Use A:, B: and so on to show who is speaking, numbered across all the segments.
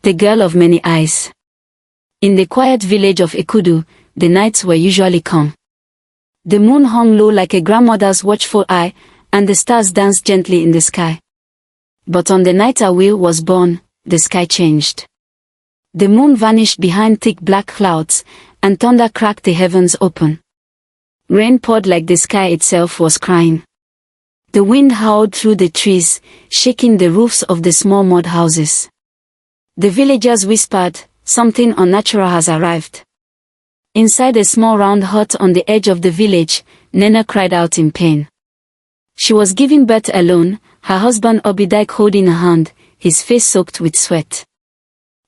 A: the girl of many eyes. In the quiet village of Ekudu, the nights were usually calm. The moon hung low like a grandmother's watchful eye, and the stars danced gently in the sky. But on the night Awil was born, the sky changed. The moon vanished behind thick black clouds, and thunder cracked the heavens open. Rain poured like the sky itself was crying. The wind howled through the trees, shaking the roofs of the small mud houses. The villagers whispered, "Something unnatural has arrived." Inside a small round hut on the edge of the village, Nena cried out in pain. She was giving birth alone, her husband Obidike holding her hand, his face soaked with sweat.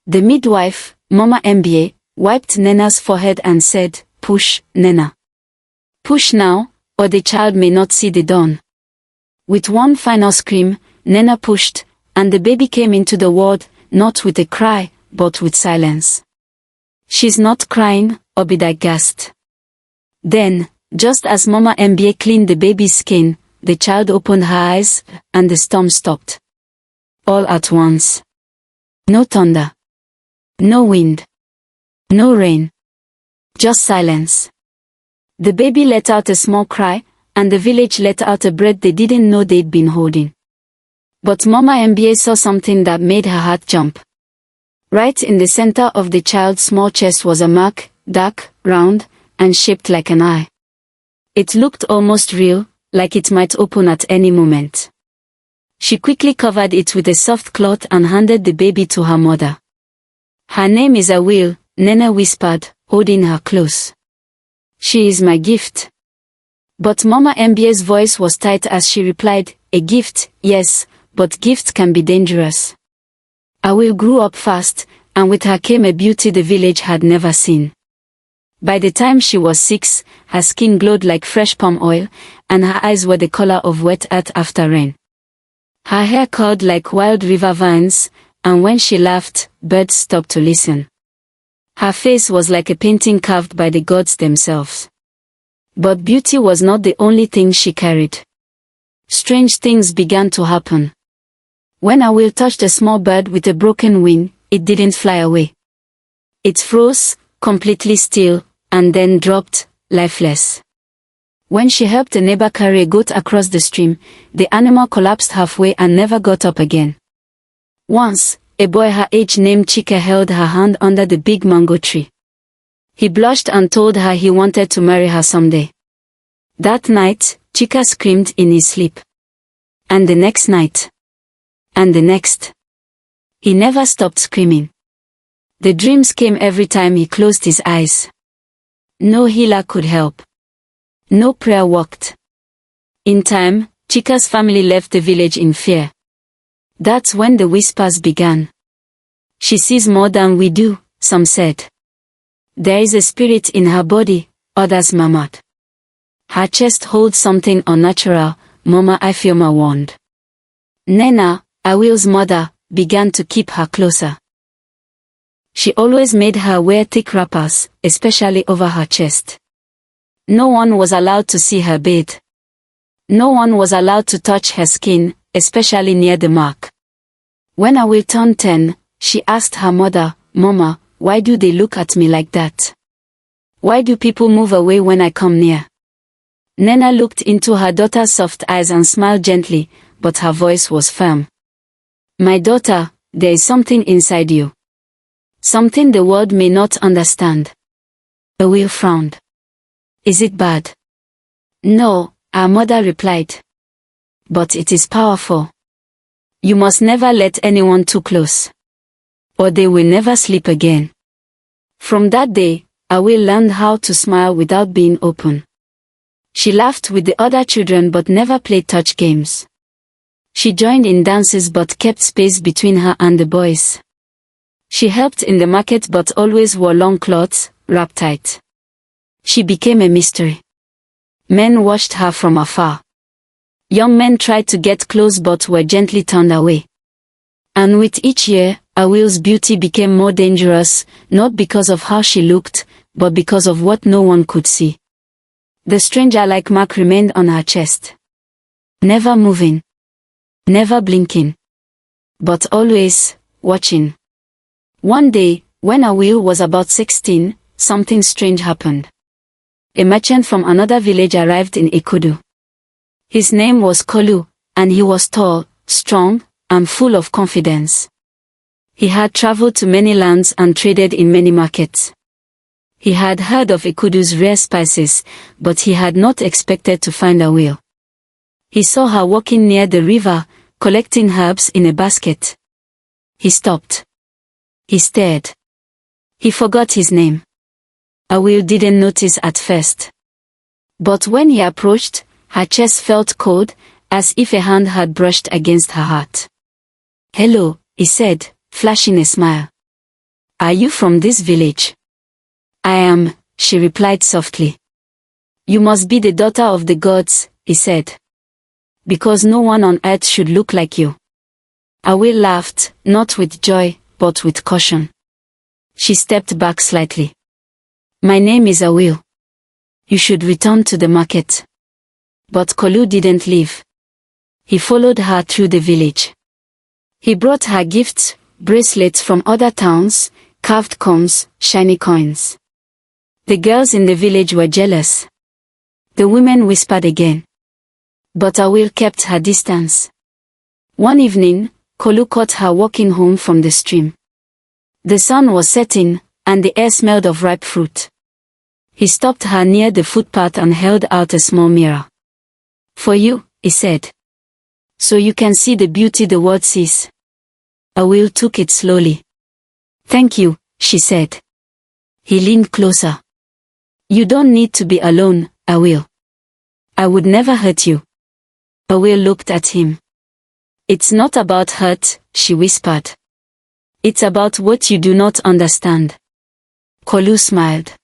A: The midwife, Mama Mbie, wiped Nena's forehead and said, "Push, Nena. Push now, or the child may not see the dawn." With one final scream, Nena pushed, and the baby came into the world, not with a cry, but with silence. "She's not crying," Obidike gasped. Then, just as Mama Mbie cleaned the baby's skin, the child opened her eyes, and the storm stopped. All at once. No thunder. No wind. No rain. Just silence. The baby let out a small cry, and the village let out a breath they didn't know they'd been holding. But Mama Mbie saw something that made her heart jump. Right in the center of the child's small chest was a mark, dark, round, and shaped like an eye. It looked almost real, like it might open at any moment. She quickly covered it with a soft cloth and handed the baby to her mother. "Her name is Awil," Nena whispered, holding her close. "She is my gift." But Mama Mbie's voice was tight as she replied, "A gift, yes, but gifts can be dangerous." Awil grew up fast, and with her came a beauty the village had never seen. By the time she was 6, her skin glowed like fresh palm oil, and her eyes were the color of wet earth after rain. Her hair curled like wild river vines, and when she laughed, birds stopped to listen. Her face was like a painting carved by the gods themselves. But beauty was not the only thing she carried. Strange things began to happen. When Awil touched a small bird with a broken wing, it didn't fly away. It froze, completely still, and then dropped, lifeless. When she helped a neighbor carry a goat across the stream, the animal collapsed halfway and never got up again. Once, a boy her age named Chika held her hand under the big mango tree. He blushed and told her he wanted to marry her someday. That night, Chika screamed in his sleep. And the next night. And the next. He never stopped screaming. The dreams came every time he closed his eyes. No healer could help. No prayer worked. In time, Chika's family left the village in fear. That's when the whispers began. "She sees more than we do," some said. "There is a spirit in her body," others murmured. "Her chest holds something unnatural," Mama Ifioma warned. Nena, Awil's mother, began to keep her closer. She always made her wear thick wrappers, especially over her chest. No one was allowed to see her bathe. No one was allowed to touch her skin, especially near the mark. When Awil turned 10, she asked her mother, "Mama, why do they look at me like that? Why do people move away when I come near?" Nena looked into her daughter's soft eyes and smiled gently, but her voice was firm. "My daughter, there is something inside you. Something the world may not understand." Awil frowned. "Is it bad?" "No," her mother replied. "But it is powerful. You must never let anyone too close. Or they will never sleep again." From that day, Awil learned how to smile without being open. She laughed with the other children but never played touch games. She joined in dances but kept space between her and the boys. She helped in the market but always wore long clothes, wrapped tight. She became a mystery. Men watched her from afar. Young men tried to get close but were gently turned away. And with each year, Awil's beauty became more dangerous, not because of how she looked, but because of what no one could see. The stranger-like mark remained on her chest. Never moving. Never blinking. But always watching. One day, when Awil was about 16, something strange happened. A merchant from another village arrived in Ikudu. His name was Kolu, and he was tall, strong, and full of confidence. He had traveled to many lands and traded in many markets. He had heard of Ikudu's rare spices, but he had not expected to find Awil. He saw her walking near the river, collecting herbs in a basket. He stopped. He stared. He forgot his name. Awil didn't notice at first. But when he approached, her chest felt cold, as if a hand had brushed against her heart. "Hello," he said, flashing a smile. "Are you from this village?" "I am," she replied softly. "You must be the daughter of the gods," he said. "Because no one on earth should look like you." Awil laughed, not with joy, but with caution. She stepped back slightly. "My name is Awil. You should return to the market." But Kolu didn't leave. He followed her through the village. He brought her gifts, bracelets from other towns, carved combs, shiny coins. The girls in the village were jealous. The women whispered again. But Awil kept her distance. One evening, Kolu caught her walking home from the stream. The sun was setting, and the air smelled of ripe fruit. He stopped her near the footpath and held out a small mirror. "For you," he said. "So you can see the beauty the world sees." Awil took it slowly. "Thank you," she said. He leaned closer. "You don't need to be alone, Awil. I would never hurt you." Awil looked at him. "It's not about hurt," she whispered. "It's about what you do not understand." Kolu smiled.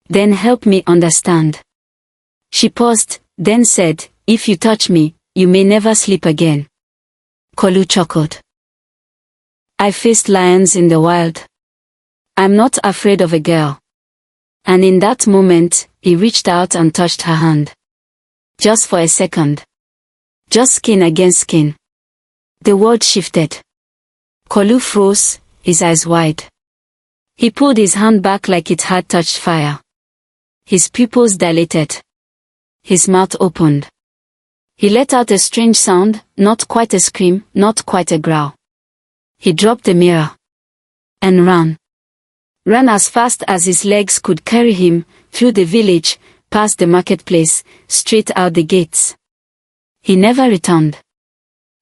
A: "Then help me understand." She paused, then said, "If you touch me, you may never sleep again." Kolu chuckled. "I faced lions in the wild. I'm not afraid of a girl." And in that moment, he reached out and touched her hand. Just for a second. Just skin against skin. The world shifted. Kolu froze, his eyes wide. He pulled his hand back like it had touched fire. His pupils dilated. His mouth opened. He let out a strange sound, not quite a scream, not quite a growl. He dropped the mirror. And ran. Ran as fast as his legs could carry him, through the village, past the marketplace, straight out the gates. He never returned.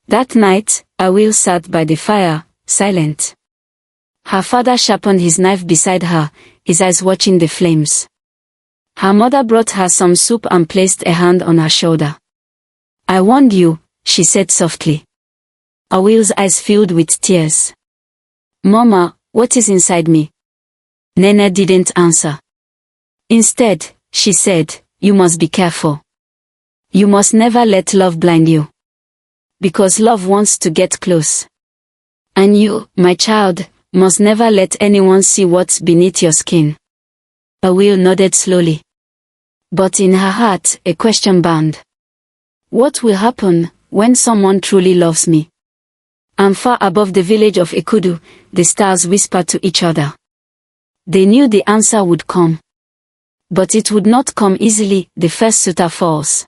A: That night, Awil sat by the fire, silent. Her father sharpened his knife beside her, his eyes watching the flames. Her mother brought her some soup and placed a hand on her shoulder. "I warned you," she said softly. Awil's eyes filled with tears. "Mama, what is inside me?" Nene didn't answer. Instead, she said, "You must be careful. You must never let love blind you. Because love wants to get close. And you, my child, must never let anyone see what's beneath your skin." Awil nodded slowly. But in her heart, a question burned. What will happen when someone truly loves me? And far above the village of Ikudu, the stars whispered to each other. They knew the answer would come. But it would not come easily. The first suitor falls.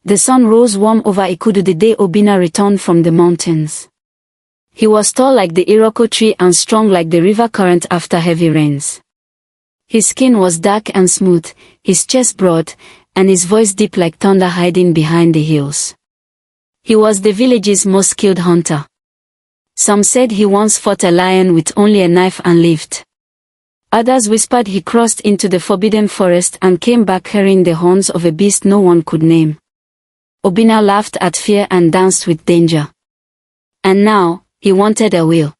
A: The sun rose warm over Ikudu the day Obina returned from the mountains. He was tall like the Iroko tree and strong like the river current after heavy rains. His skin was dark and smooth, his chest broad, and his voice deep like thunder hiding behind the hills. He was the village's most skilled hunter. Some said he once fought a lion with only a knife and lived. Others whispered he crossed into the forbidden forest and came back carrying the horns of a beast no one could name. Obina laughed at fear and danced with danger. And now, he wanted Awil.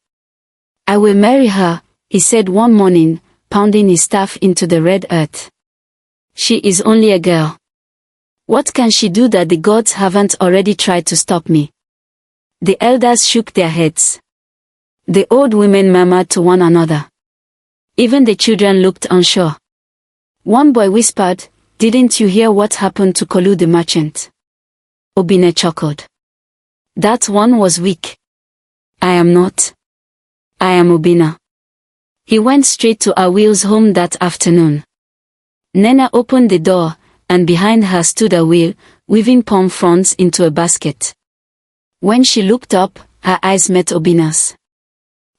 A: "I will marry her," he said one morning, pounding his staff into the red earth. "She is only a girl. What can she do that the gods haven't already tried to stop me?" The elders shook their heads. The old women murmured to one another. Even the children looked unsure. One boy whispered, "Didn't you hear what happened to Kolu the merchant?" Obina chuckled. "That one was weak. I am not. I am Obina." He went straight to Awil's home that afternoon. Nena opened the door, and behind her stood Awil, weaving palm fronds into a basket. When she looked up, her eyes met Obina's.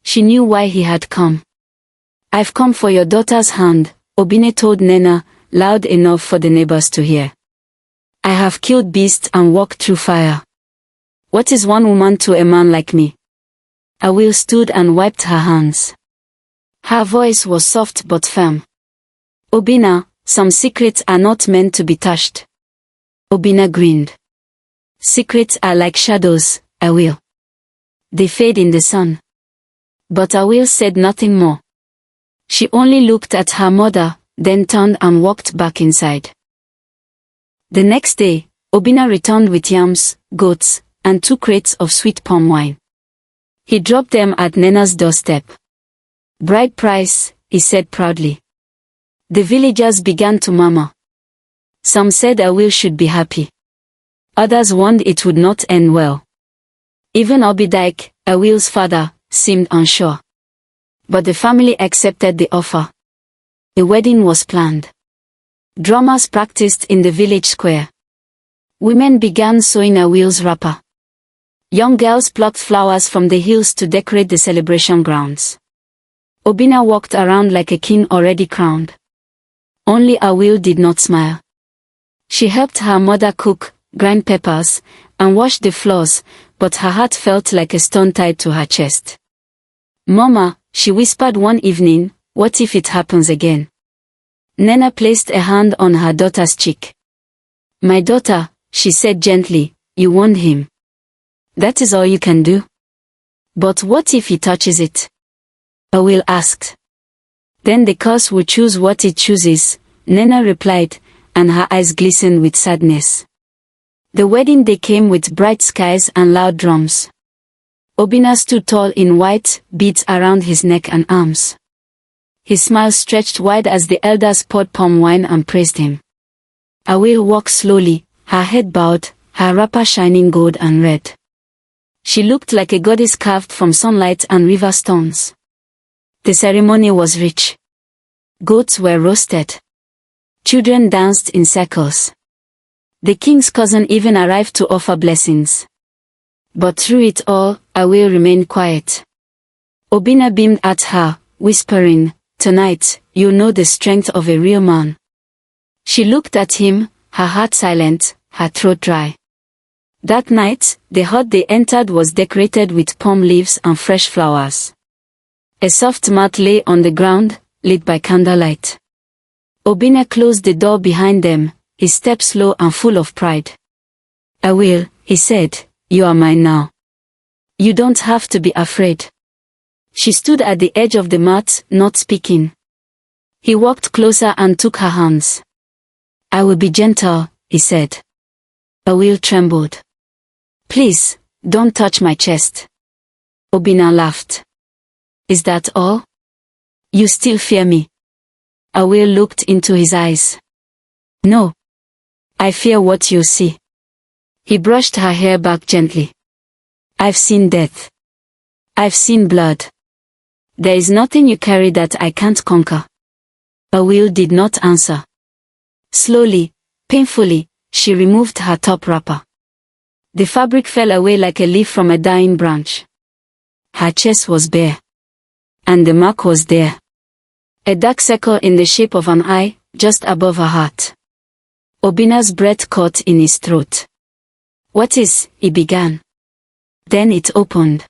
A: She knew why he had come. "I've come for your daughter's hand," Obina told Nena, loud enough for the neighbors to hear. "I have killed beasts and walked through fire. What is one woman to a man like me?" Awil stood and wiped her hands. Her voice was soft but firm. "Obina, some secrets are not meant to be touched." Obina grinned. "Secrets are like shadows, Awil. They fade in the sun." But Awil said nothing more. She only looked at her mother, then turned and walked back inside. The next day, Obina returned with yams, goats, and 2 crates of sweet palm wine. He dropped them at Nena's doorstep. "Bride price," he said proudly. The villagers began to murmur. Some said Awil should be happy. Others warned it would not end well. Even Obidike, Awil's father, seemed unsure. But the family accepted the offer. A wedding was planned. Drummers practiced in the village square. Women began sewing Awil's wrapper. Young girls plucked flowers from the hills to decorate the celebration grounds. Obina walked around like a king already crowned. Only Awil did not smile. She helped her mother cook, grind peppers, and wash the floors, but her heart felt like a stone tied to her chest. "Mama," she whispered one evening, "what if it happens again?" Nena placed a hand on her daughter's cheek. "My daughter," she said gently, "you warned him. That is all you can do." "But what if he touches it?" Awil asked. "Then the curse will choose what it chooses," Nena replied, and her eyes glistened with sadness. The wedding day came with bright skies and loud drums. Obina stood tall in white, beads around his neck and arms. His smile stretched wide as the elders poured palm wine and praised him. Awil walked slowly, her head bowed, her wrapper shining gold and red. She looked like a goddess carved from sunlight and river stones. The ceremony was rich. Goats were roasted. Children danced in circles. The king's cousin even arrived to offer blessings. But through it all, Awil remained quiet. Obina beamed at her, whispering, "Tonight, you'll know the strength of a real man." She looked at him, her heart silent, her throat dry. That night, the hut they entered was decorated with palm leaves and fresh flowers. A soft mat lay on the ground, lit by candlelight. Obina closed the door behind them, his step slow and full of pride. "Awil," he said, "you are mine now. You don't have to be afraid." She stood at the edge of the mat, not speaking. He walked closer and took her hands. "I will be gentle," he said. Awil trembled. "Please, don't touch my chest." Obina laughed. "Is that all? You still fear me?" Awil looked into his eyes. "No. I fear what you see." He brushed her hair back gently. "I've seen death. I've seen blood. There is nothing you carry that I can't conquer." Awil did not answer. Slowly, painfully, she removed her top wrapper. The fabric fell away like a leaf from a dying branch. Her chest was bare. And the mark was there. A dark circle in the shape of an eye, just above her heart. Obina's breath caught in his throat. "What is?" he began. Then it opened.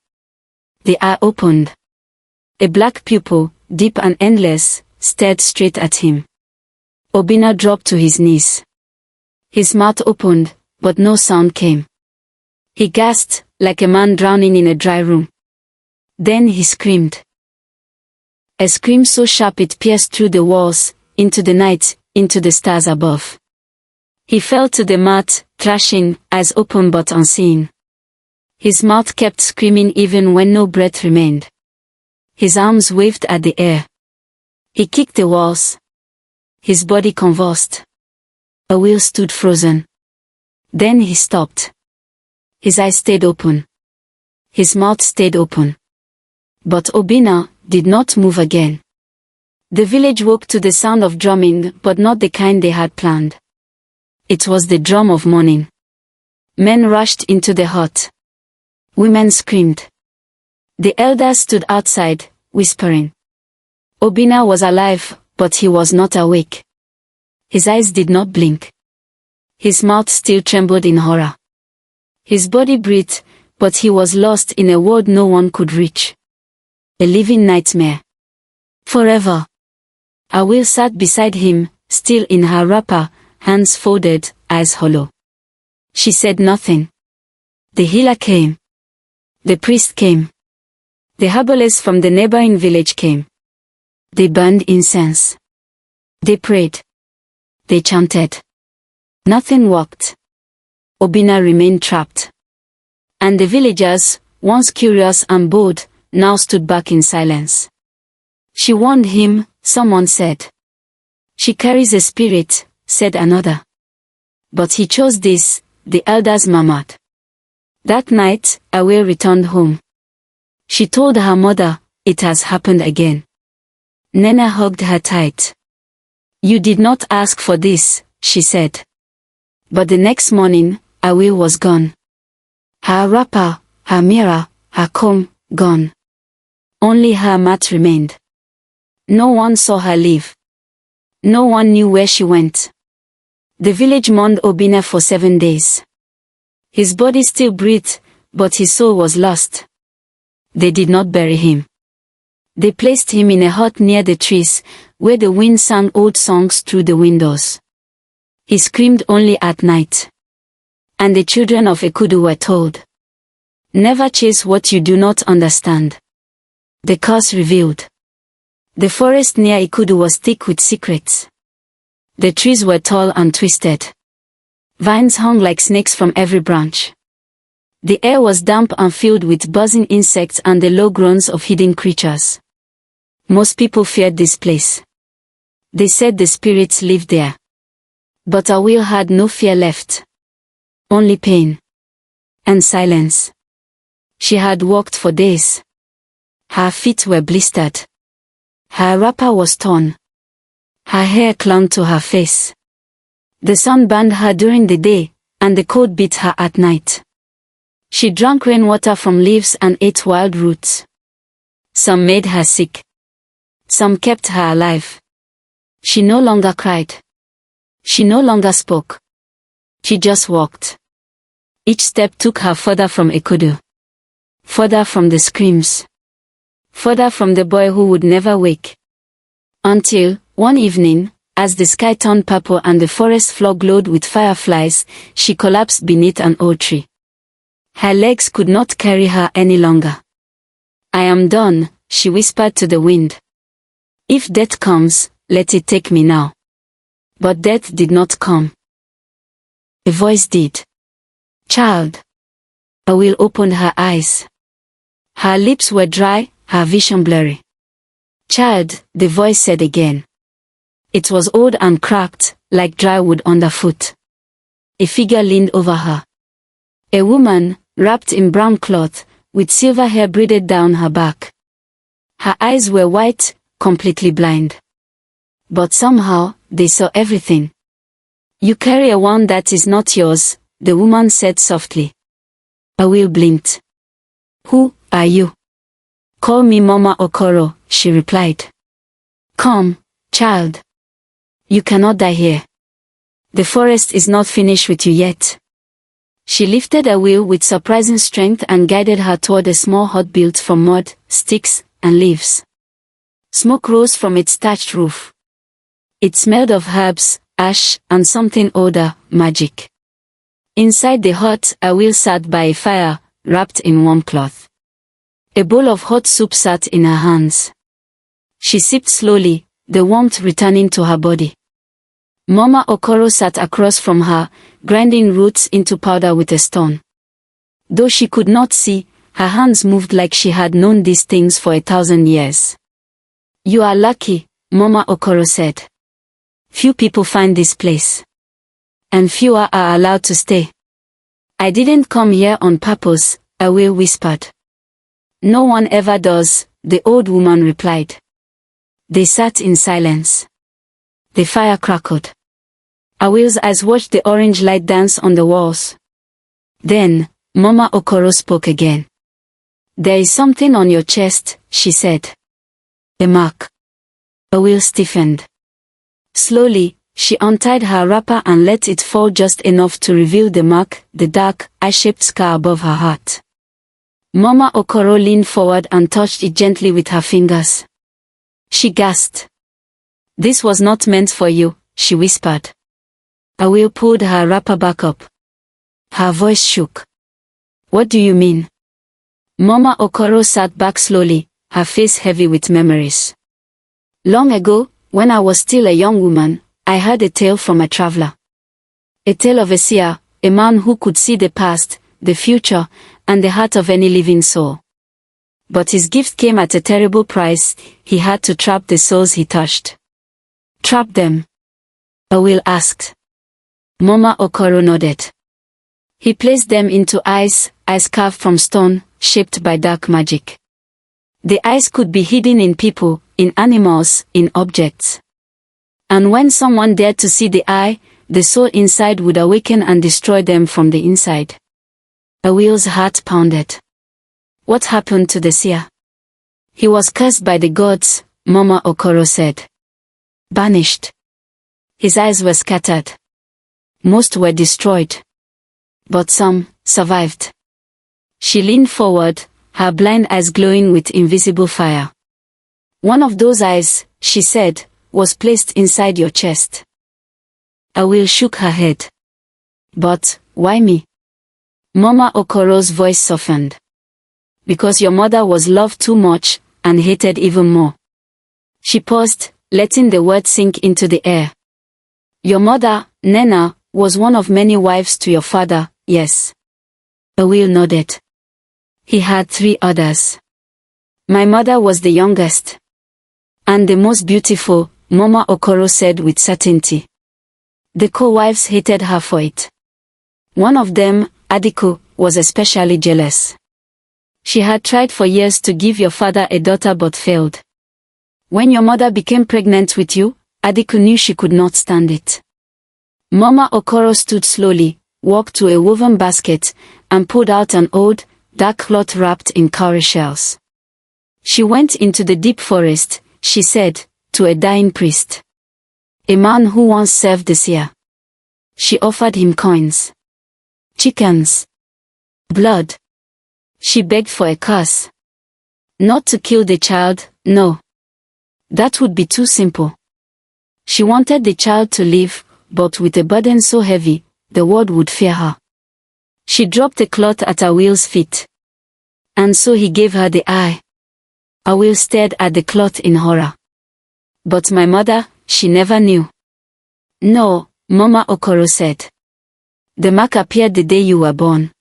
A: The eye opened. A black pupil, deep and endless, stared straight at him. Obina dropped to his knees. His mouth opened, but no sound came. He gasped, like a man drowning in a dry room. Then he screamed. A scream so sharp it pierced through the walls, into the night, into the stars above. He fell to the mat, thrashing, eyes open but unseen. His mouth kept screaming even when no breath remained. His arms waved at the air. He kicked the walls. His body convulsed. Awil stood frozen. Then he stopped. His eyes stayed open. His mouth stayed open. But Obina did not move again. The village woke to the sound of drumming, but not the kind they had planned. It was the drum of mourning. Men rushed into the hut. Women screamed. The elders stood outside, whispering. Obinna was alive, but he was not awake. His eyes did not blink. His mouth still trembled in horror. His body breathed, but he was lost in a world no one could reach. A living nightmare. Forever. Awil sat beside him, still in her wrapper, hands folded, eyes hollow. She said nothing. The healer came. The priest came. The herbalists from the neighboring village came. They burned incense. They prayed. They chanted. Nothing worked. Obinna remained trapped. And the villagers, once curious and bold, now stood back in silence. She warned him, someone said. She carries a spirit, said another. But he chose this, the elders murmured. That night, Awil returned home. She told her mother, it has happened again. Nena hugged her tight. You did not ask for this, she said. But the next morning, Awil was gone. Her wrapper, her mirror, her comb, gone. Only her mat remained. No one saw her leave. No one knew where she went. The village mourned Obinna for 7 days. His body still breathed, but his soul was lost. They did not bury him. They placed him in a hut near the trees, where the wind sang old songs through the windows. He screamed only at night. And the children of Ekudu were told, never chase what you do not understand. The curse revealed. The forest near Ekudu was thick with secrets. The trees were tall and twisted. Vines hung like snakes from every branch. The air was damp and filled with buzzing insects and the low groans of hidden creatures. Most people feared this place. They said the spirits lived there. But Awil had no fear left. Only pain. And silence. She had walked for days. Her feet were blistered. Her wrapper was torn. Her hair clung to her face. The sun burned her during the day, and the cold beat her at night. She drank rainwater from leaves and ate wild roots. Some made her sick. Some kept her alive. She no longer cried. She no longer spoke. She just walked. Each step took her further from Ekudu. Further from the screams. Further from the boy who would never wake. Until, one evening, as the sky turned purple and the forest floor glowed with fireflies, she collapsed beneath an old tree. Her legs could not carry her any longer. I am done, she whispered to the wind. If death comes, let it take me now. But death did not come. A voice did. Child. Awil opened her eyes. Her lips were dry, her vision blurry. Child, the voice said again. It was old and cracked, like dry wood underfoot. A figure leaned over her. A woman, wrapped in brown cloth, with silver hair braided down her back. Her eyes were white, completely blind. But somehow, they saw everything. You carry a wand that is not yours, the woman said softly. Awil blinked. Who are you? Call me Mama Okoro, she replied. Come, child. You cannot die here. The forest is not finished with you yet. She lifted Awil with surprising strength and guided her toward a small hut built from mud, sticks, and leaves. Smoke rose from its thatched roof. It smelled of herbs, ash, and something older, magic. Inside the hut, Awil sat by a fire, wrapped in warm cloth. A bowl of hot soup sat in her hands. She sipped slowly, the warmth returning to her body. Mama Okoro sat across from her, grinding roots into powder with a stone. Though she could not see, her hands moved like she had known these things for 1,000 years. You are lucky, Mama Okoro said. Few people find this place. And fewer are allowed to stay. I didn't come here on purpose, Awil whispered. No one ever does, the old woman replied. They sat in silence. The fire crackled. Awil's eyes watched the orange light dance on the walls. Then, Mama Okoro spoke again. "There is something on your chest," she said. "A mark." Awil stiffened. Slowly, she untied her wrapper and let it fall just enough to reveal the mark, the dark, eye-shaped scar above her heart. Mama Okoro leaned forward and touched it gently with her fingers. She gasped. "This was not meant for you," she whispered. Awil pulled her wrapper back up. Her voice shook. "What do you mean?" Mama Okoro sat back slowly, her face heavy with memories. "Long ago, when I was still a young woman, I heard a tale from a traveler. A tale of a seer, a man who could see the past, the future, and the heart of any living soul. But his gift came at a terrible price. He had to trap the souls he touched." "Trap them?" Awil asked. Mama Okoro nodded. "He placed them into eyes carved from stone, shaped by dark magic. The eyes could be hidden in people, in animals, in objects. And when someone dared to see the eye, the soul inside would awaken and destroy them from the inside." Awil's heart pounded. "What happened to the seer?" "He was cursed by the gods," Mama Okoro said. "Banished. His eyes were scattered. Most were destroyed. But some survived." She leaned forward, her blind eyes glowing with invisible fire. "One of those eyes," she said, "was placed inside your chest." Awil shook her head. "But, why me?" Mama Okoro's voice softened. "Because your mother was loved too much, and hated even more." She paused, letting the word sink into the air. "Your mother, Nena, was one of many wives to your father, yes?" Awil nodded. "He had 3 others. My mother was the youngest. And the most beautiful," Mama Okoro said with certainty. "The co-wives hated her for it. One of them, Adiko, was especially jealous. She had tried for years to give your father a daughter but failed. When your mother became pregnant with you, Adiko knew she could not stand it." Mama Okoro stood slowly, walked to a woven basket, and pulled out an old, dark cloth wrapped in cowrie shells. "She went into the deep forest," she said, "to a dying priest. A man who once served the seer. She offered him coins. Chickens. Blood. She begged for a curse. Not to kill the child, no. That would be too simple. She wanted the child to live, but with a burden so heavy, the world would fear her. She dropped the cloth at Awil's feet. And so he gave her the eye." Awil stared at the cloth in horror. "But my mother, she never knew." "No," Mama Okoro said. "The mark appeared the day you were born.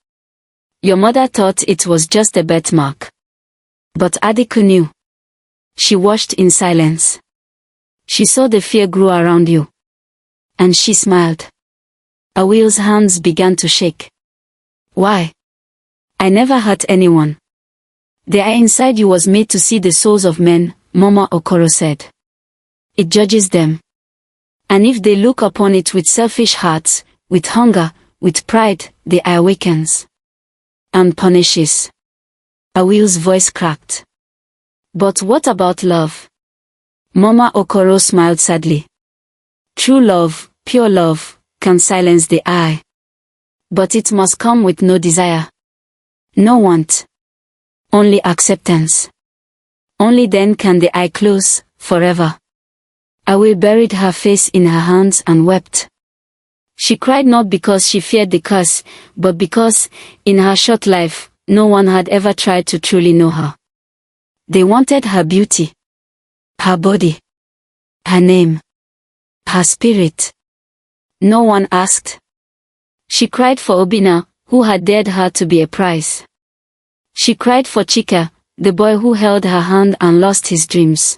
A: Your mother thought it was just a birthmark. But Adiko knew. She watched in silence. She saw the fear grow around you. And she smiled." Awil's hands began to shake. "Why? I never hurt anyone." "The eye inside you was made to see the souls of men," Mama Okoro said. "It judges them. And if they look upon it with selfish hearts, with hunger, with pride, the eye awakens. And punishes." Awil's voice cracked. "But what about love?" Mama Okoro smiled sadly. "True love, pure love, can silence the eye. But it must come with no desire. No want. Only acceptance. Only then can the eye close, forever." Awil buried her face in her hands and wept. She cried not because she feared the curse, but because, in her short life, no one had ever tried to truly know her. They wanted her beauty, her body, her name, her spirit. No one asked. She cried for Obina, who had dared her to be a prize. She cried for Chika, the boy who held her hand and lost his dreams.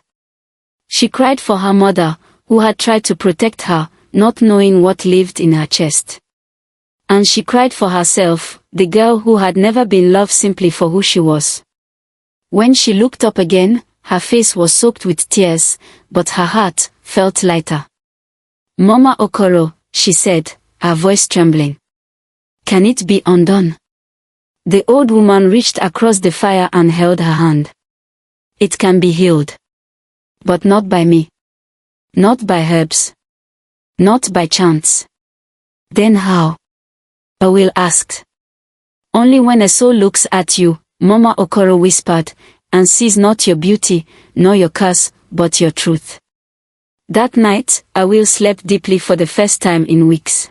A: She cried for her mother, who had tried to protect her, not knowing what lived in her chest. And she cried for herself, the girl who had never been loved simply for who she was. When she looked up again, her face was soaked with tears, but her heart felt lighter. "Mama Okoro," she said, her voice trembling. "Can it be undone?" The old woman reached across the fire and held her hand. "It can be healed. But not by me. Not by herbs. Not by chance." "Then how?" Awil asked. "Only when a soul looks at you," Mama Okoro whispered, "and sees not your beauty, nor your curse, but your truth." That night, Awil slept deeply for the first time in weeks.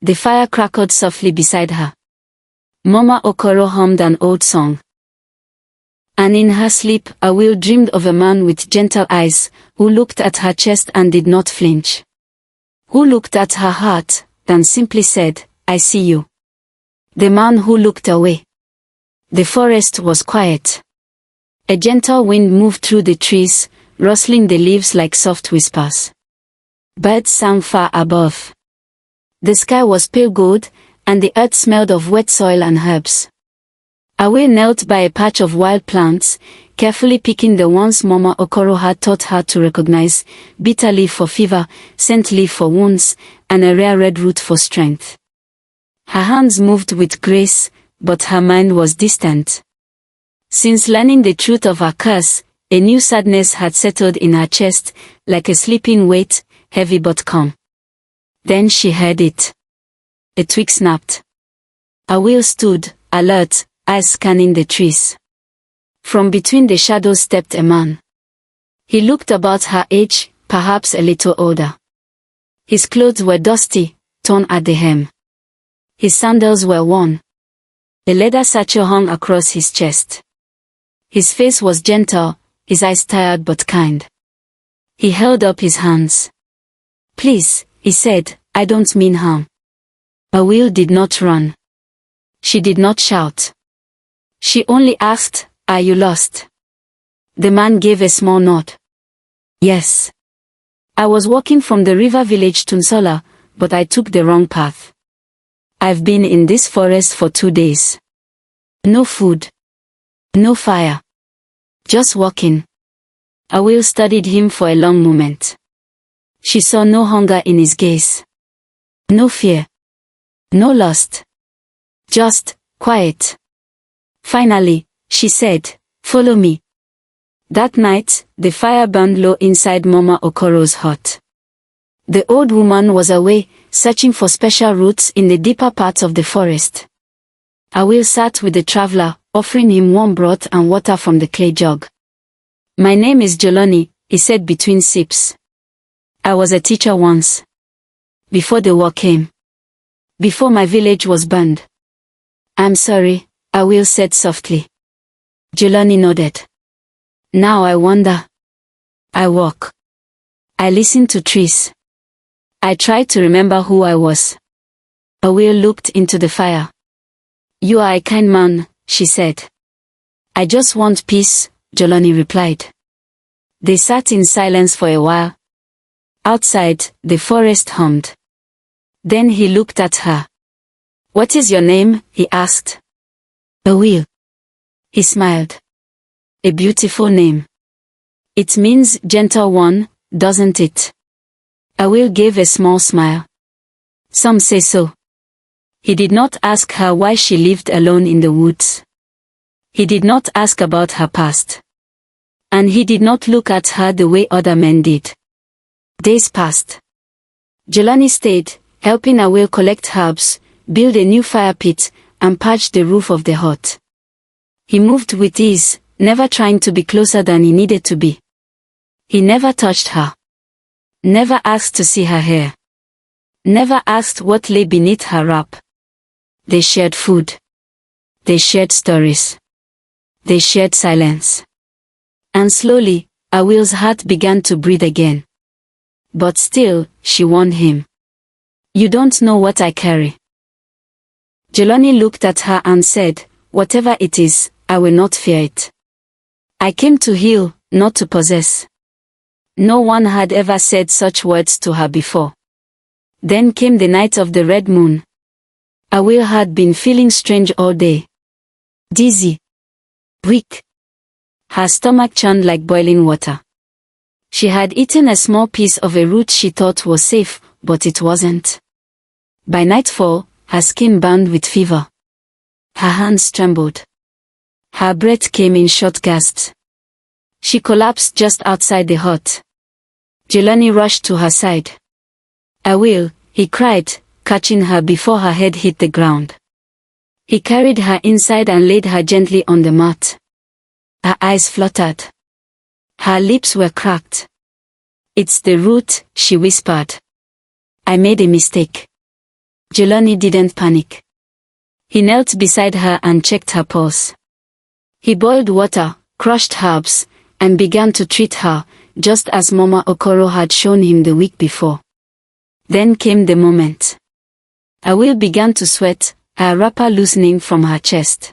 A: The fire crackled softly beside her. Mama Okoro hummed an old song. And in her sleep, Awil dreamed of a man with gentle eyes, who looked at her chest and did not flinch. Who looked at her heart, then simply said, "I see you." The man who looked away. The forest was quiet. A gentle wind moved through the trees, rustling the leaves like soft whispers. Birds sang far above. The sky was pale gold, and the earth smelled of wet soil and herbs. Awil knelt by a patch of wild plants, carefully picking the ones Mama Okoro had taught her to recognize: bitter leaf for fever, scent leaf for wounds, and a rare red root for strength. Her hands moved with grace, but her mind was distant. Since learning the truth of her curse, a new sadness had settled in her chest, like a sleeping weight, heavy but calm. Then she heard it. A twig snapped. Awil stood, alert, eyes scanning the trees. From between the shadows stepped a man. He looked about her age, perhaps a little older. His clothes were dusty, torn at the hem. His sandals were worn. A leather satchel hung across his chest. His face was gentle, his eyes tired but kind. He held up his hands. "Please," he said, "I don't mean harm." Awil did not run. She did not shout. She only asked, "Are you lost?" The man gave a small nod. "Yes. I was walking from the river village to Nsola, but I took the wrong path. I've been in this forest for 2 days. No food. No fire. Just walking." Awil studied him for a long moment. She saw no hunger in his gaze. No fear. No lust. Just quiet. Finally, she said, "Follow me." That night, the fire burned low inside Mama Okoro's hut. The old woman was away, searching for special roots in the deeper parts of the forest. Awil sat with the traveler, offering him warm broth and water from the clay jug. "My name is Joloni," he said between sips. "I was a teacher once. Before the war came. Before my village was burned." "I'm sorry," Awil said softly. Joloni nodded. "Now I wander. I walk. I listen to trees. I try to remember who I was." Awil looked into the fire. "You are a kind man," she said. "I just want peace," Joloni replied. They sat in silence for a while. Outside, the forest hummed. Then he looked at her. "What is your name?" he asked. "Awil." He smiled. "A beautiful name. It means gentle one, doesn't it?" Awil gave a small smile. "Some say so." He did not ask her why she lived alone in the woods. He did not ask about her past. And he did not look at her the way other men did. Days passed. Jolani stayed, helping Awil collect herbs, build a new fire pit, and patch the roof of the hut. He moved with ease, never trying to be closer than he needed to be. He never touched her. Never asked to see her hair. Never asked what lay beneath her wrap. They shared food. They shared stories. They shared silence. And slowly, Awil's heart began to breathe again. But still, she warned him. "You don't know what I carry." Jolani looked at her and said, "Whatever it is, I will not fear it. I came to heal, not to possess." No one had ever said such words to her before. Then came the night of the red moon. Awil had been feeling strange all day. Dizzy. Weak. Her stomach churned like boiling water. She had eaten a small piece of a root she thought was safe, but it wasn't. By nightfall, her skin burned with fever. Her hands trembled. Her breath came in short gasps. She collapsed just outside the hut. Jelani rushed to her side. "I will," he cried, catching her before her head hit the ground. He carried her inside and laid her gently on the mat. Her eyes fluttered. Her lips were cracked. "It's the root," she whispered. "I made a mistake." Jelani didn't panic. He knelt beside her and checked her pulse. He boiled water, crushed herbs, and began to treat her, just as Mama Okoro had shown him the week before. Then came the moment. Awil began to sweat, her wrapper loosening from her chest.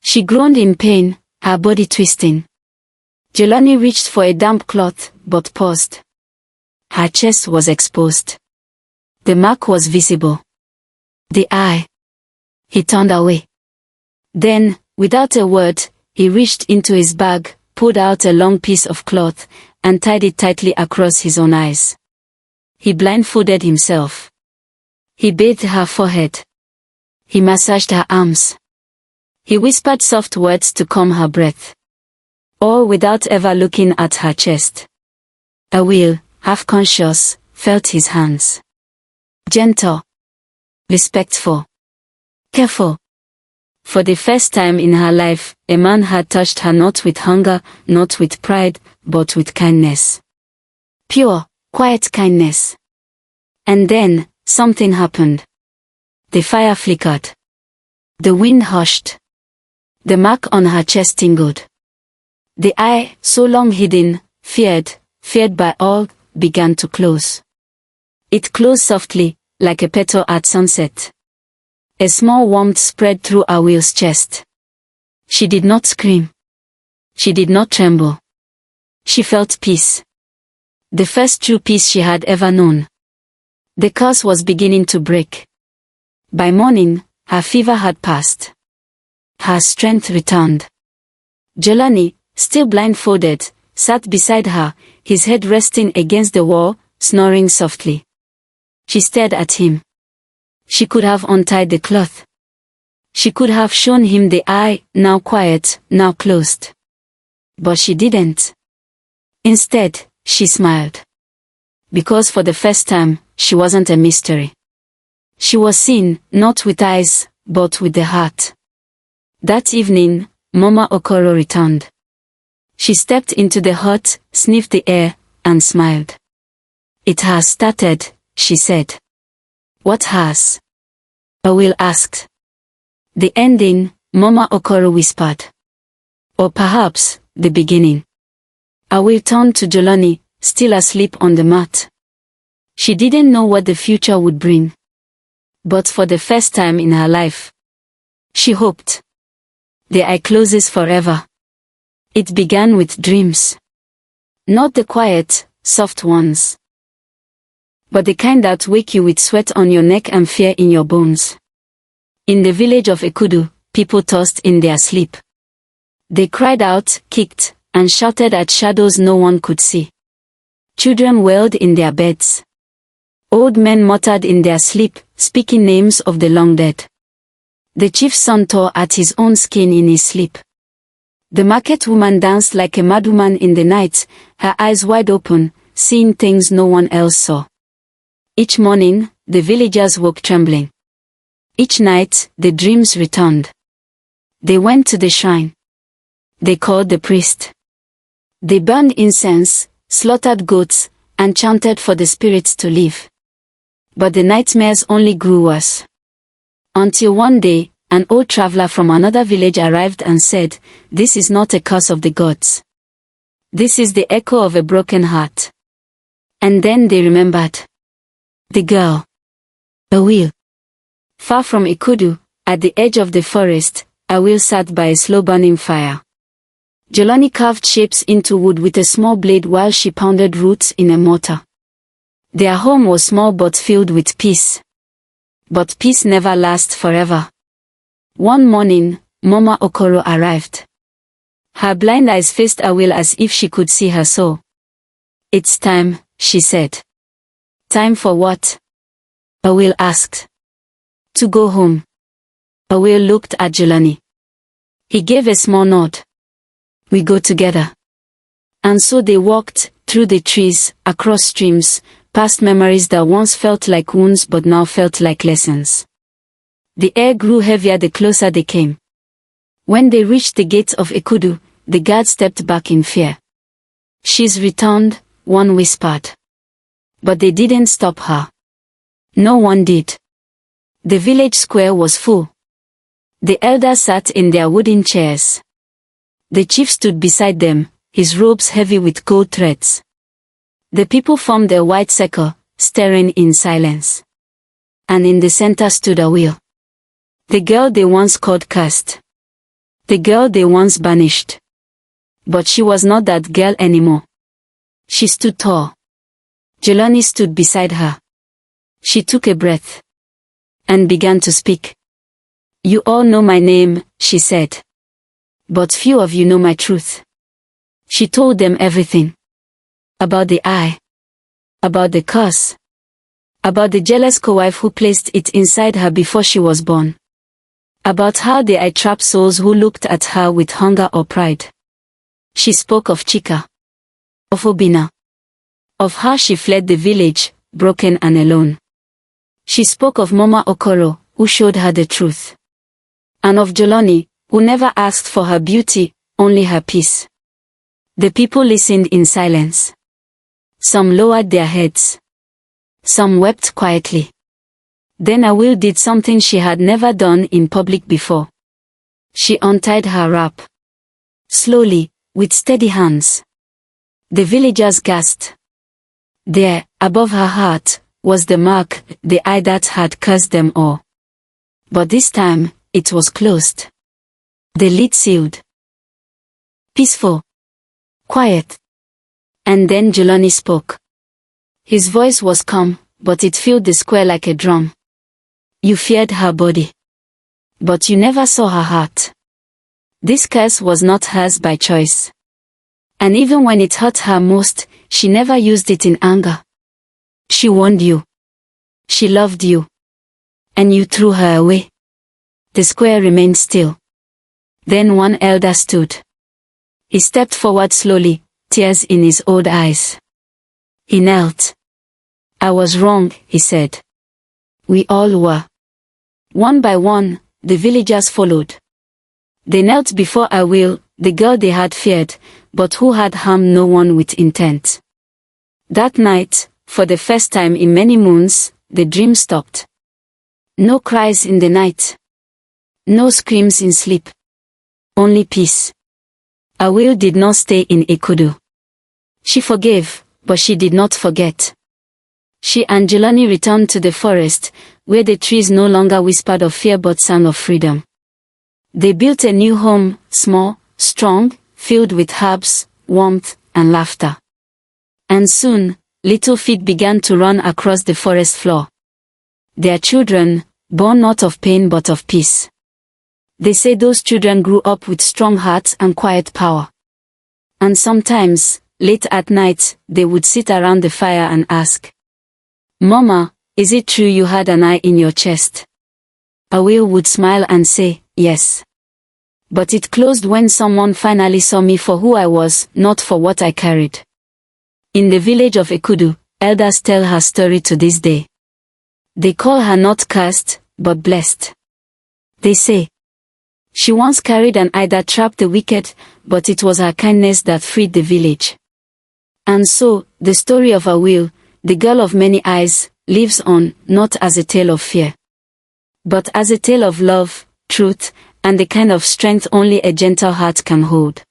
A: She groaned in pain, her body twisting. Jelani reached for a damp cloth, but paused. Her chest was exposed. The mark was visible. The eye. He turned away. Then, without a word, he reached into his bag, pulled out a long piece of cloth, and tied it tightly across his own eyes. He blindfolded himself. He bathed her forehead. He massaged her arms. He whispered soft words to calm her breath. All without ever looking at her chest. Awil, half conscious, felt his hands. Gentle. Respectful. Careful. For the first time in her life, a man had touched her not with hunger, not with pride, but with kindness. Pure, quiet kindness. And then, something happened. The fire flickered. The wind hushed. The mark on her chest tingled. The eye, so long hidden, feared by all, began to close. It closed softly, like a petal at sunset. A small warmth spread through Awil's chest. She did not scream. She did not tremble. She felt peace. The first true peace she had ever known. The curse was beginning to break. By morning, her fever had passed. Her strength returned. Jelani, still blindfolded, sat beside her, his head resting against the wall, snoring softly. She stared at him. She could have untied the cloth. She could have shown him the eye, now quiet, now closed. But she didn't. Instead, she smiled. Because for the first time, she wasn't a mystery. She was seen, not with eyes, but with the heart. That evening, Mama Okoro returned. She stepped into the hut, sniffed the air, and smiled. "It has started," she said. "What has?" Awil asked. "The ending," Mama Okoro whispered. "Or perhaps, the beginning." Awil turned to Jelani, still asleep on the mat. She didn't know what the future would bring. But for the first time in her life, she hoped. The eye closes forever. It began with dreams. Not the quiet, soft ones, but the kind that wake you with sweat on your neck and fear in your bones. In the village of Ekudu, people tossed in their sleep. They cried out, kicked, and shouted at shadows no one could see. Children wailed in their beds. Old men muttered in their sleep, speaking names of the long dead. The chief's son tore at his own skin in his sleep. The market woman danced like a madwoman in the night, her eyes wide open, seeing things no one else saw. Each morning, the villagers woke trembling. Each night, the dreams returned. They went to the shrine. They called the priest. They burned incense, slaughtered goats, and chanted for the spirits to leave. But the nightmares only grew worse. Until one day, an old traveler from another village arrived and said, "This is not a curse of the gods. This is the echo of a broken heart." And then they remembered. The girl. Awil. Far from Ikudu, at the edge of the forest, Awil sat by a slow-burning fire. Jelani carved shapes into wood with a small blade while she pounded roots in a mortar. Their home was small but filled with peace. But peace never lasts forever. One morning, Mama Okoro arrived. Her blind eyes faced Awil as if she could see her soul. "It's time," she said. "Time for what?" Awil asked. "To go home." Awil looked at Jelani. He gave a small nod. "We go together." And so they walked, through the trees, across streams, past memories that once felt like wounds but now felt like lessons. The air grew heavier the closer they came. When they reached the gates of Ekudu, the guard stepped back in fear. "She's returned," one whispered. But they didn't stop her. No one did. The village square was full. The elders sat in their wooden chairs. The chief stood beside them, his robes heavy with gold threads. The people formed a wide circle, staring in silence. And in the center stood Awil. The girl they once called cursed. The girl they once banished. But she was not that girl anymore. She stood tall. Jelani stood beside her. She took a breath. And began to speak. "You all know my name," she said. "But few of you know my truth." She told them everything. About the eye. About the curse. About the jealous co-wife who placed it inside her before she was born. About how the eye trapped souls who looked at her with hunger or pride. She spoke of Chika. Of Obina. Of how she fled the village, broken and alone. She spoke of Mama Okoro, who showed her the truth. And of Jelani, who never asked for her beauty, only her peace. The people listened in silence. Some lowered their heads. Some wept quietly. Then Awil did something she had never done in public before. She untied her wrap. Slowly, with steady hands. The villagers gasped. There, above her heart, was the mark, the eye that had cursed them all. But this time, it was closed. The lid sealed. Peaceful. Quiet. And then Jelani spoke. His voice was calm, but it filled the square like a drum. "You feared her body. But you never saw her heart. This curse was not hers by choice. And even when it hurt her most, she never used it in anger. She warned you. She loved you. And you threw her away." The square remained still. Then one elder stood. He stepped forward slowly, tears in his old eyes. He knelt. "I was wrong," he said. "We all were." One by one, the villagers followed. They knelt before Awil, the girl they had feared, but who had harmed no one with intent. That night, for the first time in many moons, the dream stopped. No cries in the night. No screams in sleep. Only peace. Awil did not stay in Ekudu. She forgave, but she did not forget. She and Jelani returned to the forest, where the trees no longer whispered of fear but sang of freedom. They built a new home, small, strong, filled with herbs, warmth, and laughter. And soon, little feet began to run across the forest floor. Their children, born not of pain but of peace. They say those children grew up with strong hearts and quiet power. And sometimes, late at night, they would sit around the fire and ask, "Mama, is it true you had an eye in your chest?" Awil would smile and say, "Yes. But it closed when someone finally saw me for who I was, not for what I carried." In the village of Ekudu, elders tell her story to this day. They call her not cursed, but blessed. They say, she once carried an eye that trapped the wicked, but it was her kindness that freed the village. And so, the story of Awil, the girl of many eyes, lives on, not as a tale of fear, but as a tale of love, truth, and the kind of strength only a gentle heart can hold.